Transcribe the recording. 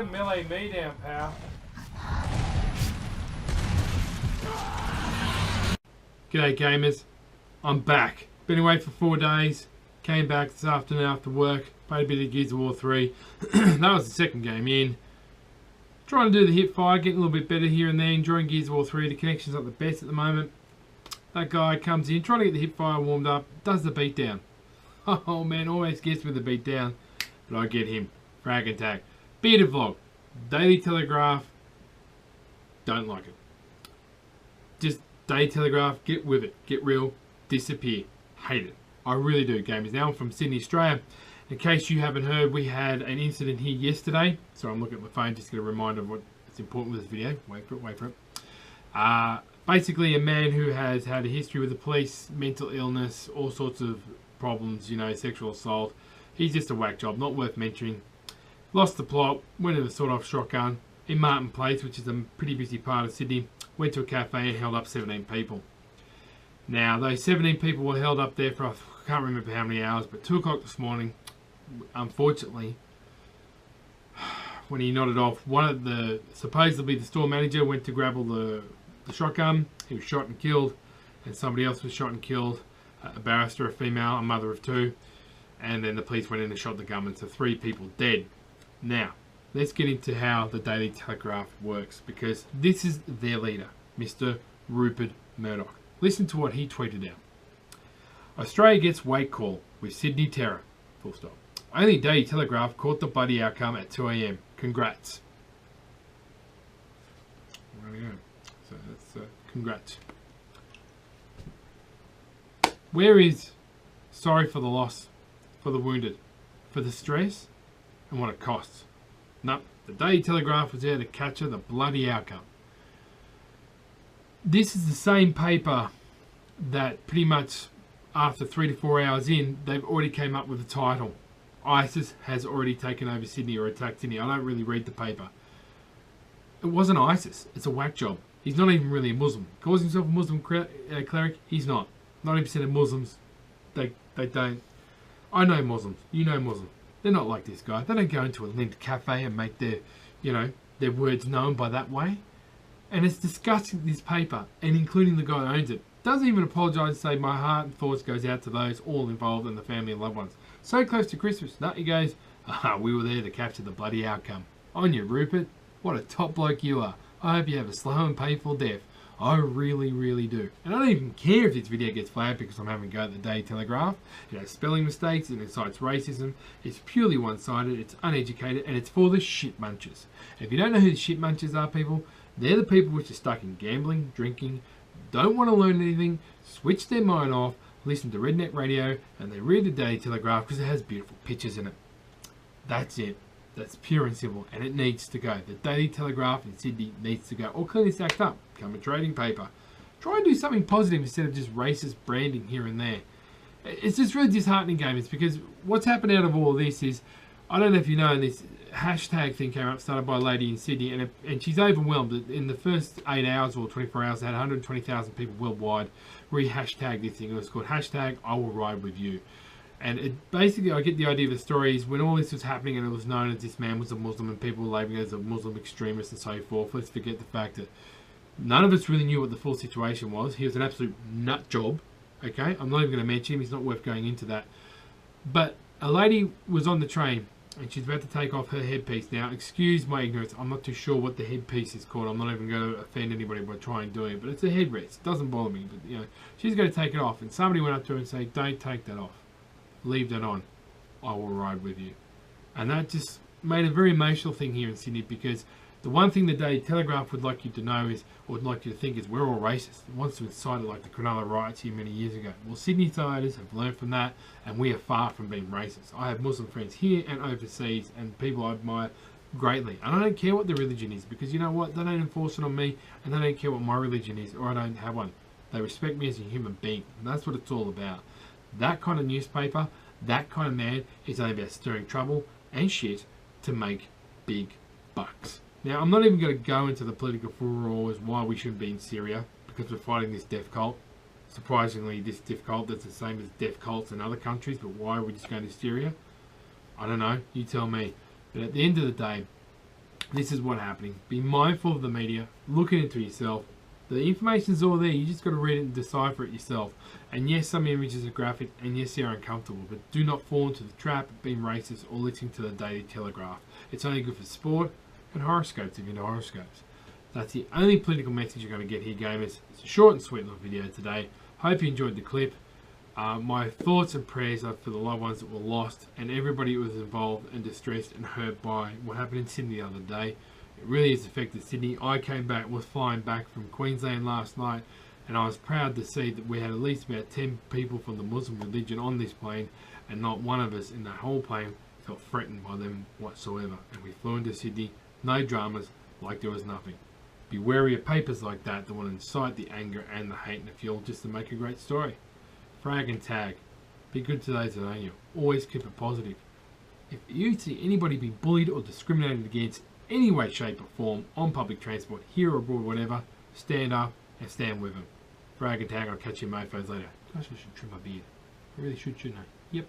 fucking melee me down, pal. G'day gamers, I'm back. Been away for 4 days, came back this afternoon after work, played a bit of Gears of War 3. That was the second game in. Trying to do the hip fire, getting a little bit better here and there, enjoying Gears of War 3. The connection's not the best at the moment. That guy comes in, trying to get the hip fire warmed up, does the beatdown. Oh man, always gets me the beatdown, but I get him. Frag and tag. Bearded vlog. Daily Telegraph. Don't like it. Just Daily Telegraph, get with it. Get real. Disappear. Hate it. I really do, gamers. Now I'm from Sydney, Australia. In case you haven't heard, we had an incident here yesterday. So I'm looking at my phone just to get a reminder of what's important with this video. Wait for it. Basically a man who has had a history with the police, mental illness, all sorts of problems, you know, sexual assault. He's just a whack job, not worth mentioning. Lost the plot, went in a sawed-off shotgun in Martin Place, which is a pretty busy part of Sydney. Went to a cafe and held up 17 people. Now, those 17 people were held up there for, I can't remember how many hours, but 2 o'clock this morning, unfortunately, when he nodded off, one of the, supposedly the store manager went to grab all the shotgun. He was shot and killed, and somebody else was shot and killed. A barrister, a female, a mother of 2. And then the police went in and shot the gunman, so 3 people dead. Now, let's get into how the Daily Telegraph works, because this is their leader, Mr. Rupert Murdoch. Listen to what he tweeted out. Australia gets wake call with Sydney terror. Full stop. Only Daily Telegraph caught the bloody outcome at 2 AM. Congrats. There we go. So that's congrats. Where is sorry for the loss, for the wounded, for the stress, and what it costs? No, the Daily Telegraph was there to capture the bloody outcome. This is the same paper that pretty much after 3 to 4 hours in, they've already came up with the title. ISIS has already taken over Sydney or attacked Sydney. I don't really read the paper. It wasn't ISIS. It's a whack job. He's not even really a Muslim. He calls himself a Muslim cleric. He's not. 90% of Muslims, they don't. I know Muslims. You know Muslims. They're not like this guy. They don't go into a linked cafe and make their, you know, their words known by that way. And it's disgusting, this paper, and including the guy who owns it, doesn't even apologise and say my heart and thoughts goes out to those all involved and the family and loved ones. So close to Christmas. No, he goes, we were there to capture the bloody outcome. On you, Rupert. What a top bloke you are. I hope you have a slow and painful death. I really, really do. And I don't even care if this video gets flagged because I'm having a go at the Daily Telegraph. It has spelling mistakes, it incites racism, it's purely one-sided, it's uneducated, and it's for the shit munchers. If you don't know who the shit munchers are, people, they're the people which are stuck in gambling, drinking, don't want to learn anything, switch their mind off, listen to redneck radio, and they read the Daily Telegraph because it has beautiful pictures in it. That's it. That's pure and simple, and it needs to go. The Daily Telegraph in Sydney needs to go. Or clean this act up. Become a trading paper. Try and do something positive instead of just racist branding here and there. It's just really disheartening, gamers, because what's happened out of all of this is, I don't know if you know, this hashtag thing came up, started by a lady in Sydney, and she's overwhelmed. In the first 8 hours or 24 hours, they had 120,000 people worldwide re-hashtag this thing. It was called hashtag I will ride with you. And it basically, I get the idea of the story is when all this was happening and it was known as this man was a Muslim and people were labeling him as a Muslim extremist and so forth, let's forget the fact that none of us really knew what the full situation was. He was an absolute nut job, okay? I'm not even going to mention him. He's not worth going into that. But a lady was on the train and she's about to take off her headpiece. Now, excuse my ignorance. I'm not too sure what the headpiece is called. I'm not even going to offend anybody by trying to do it. But it's a headrest. It doesn't bother me. But, you know, she's going to take it off. And somebody went up to her and said, don't take that off. Leave that on. I will ride with you. And that just made a very emotional thing here in Sydney, because the one thing the Daily Telegraph would like you to know is, or would like you to think is, we're all racist. It wants to incite it like the Cronulla riots here many years ago. Well, Sydneysiders have learned from that, and we are far from being racist. I have Muslim friends here and overseas, and people I admire greatly. And I don't care what their religion is, because you know what? They don't enforce it on me, and they don't care what my religion is, or I don't have one. They respect me as a human being, and that's what it's all about. That kind of newspaper, that kind of man is only about stirring trouble and shit to make big bucks. Now, I'm not even going to go into the political furor as why we shouldn't be in Syria, because we're fighting this death cult. Surprisingly, this death cult that's the same as death cults in other countries, but why are we just going to Syria? I don't know, you tell me. But at the end of the day, This is what's happening. Be mindful of the media. Look into yourself. The information's all there. You just got to read it and decipher it yourself. And yes, some images are graphic, and yes, they're uncomfortable. But do not fall into the trap of being racist or listening to the Daily Telegraph. It's only good for sport and horoscopes if you're into horoscopes. That's the only political message you're going to get here, gamers. It's a short and sweet little video today. Hope you enjoyed the clip. My thoughts and prayers are for the loved ones that were lost and everybody who was involved and distressed and hurt by what happened in Sydney the other day. It really has affected Sydney. I was flying back from Queensland last night, and I was proud to see that we had at least about 10 people from the Muslim religion on this plane, and not one of us in the whole plane felt threatened by them whatsoever. And we flew into Sydney, no dramas, like there was nothing. Be wary of papers like that will incite the anger and the hate and the fuel just to make a great story. Frag and tag. Be good to those that own you. Always keep it positive. If you see anybody being bullied or discriminated against any way, shape or form on public transport, here or abroad, whatever, stand up and stand with them. Frag and tag. I'll catch you mofos later. Gosh, I should trim my beard. I really should, shouldn't I? Yep.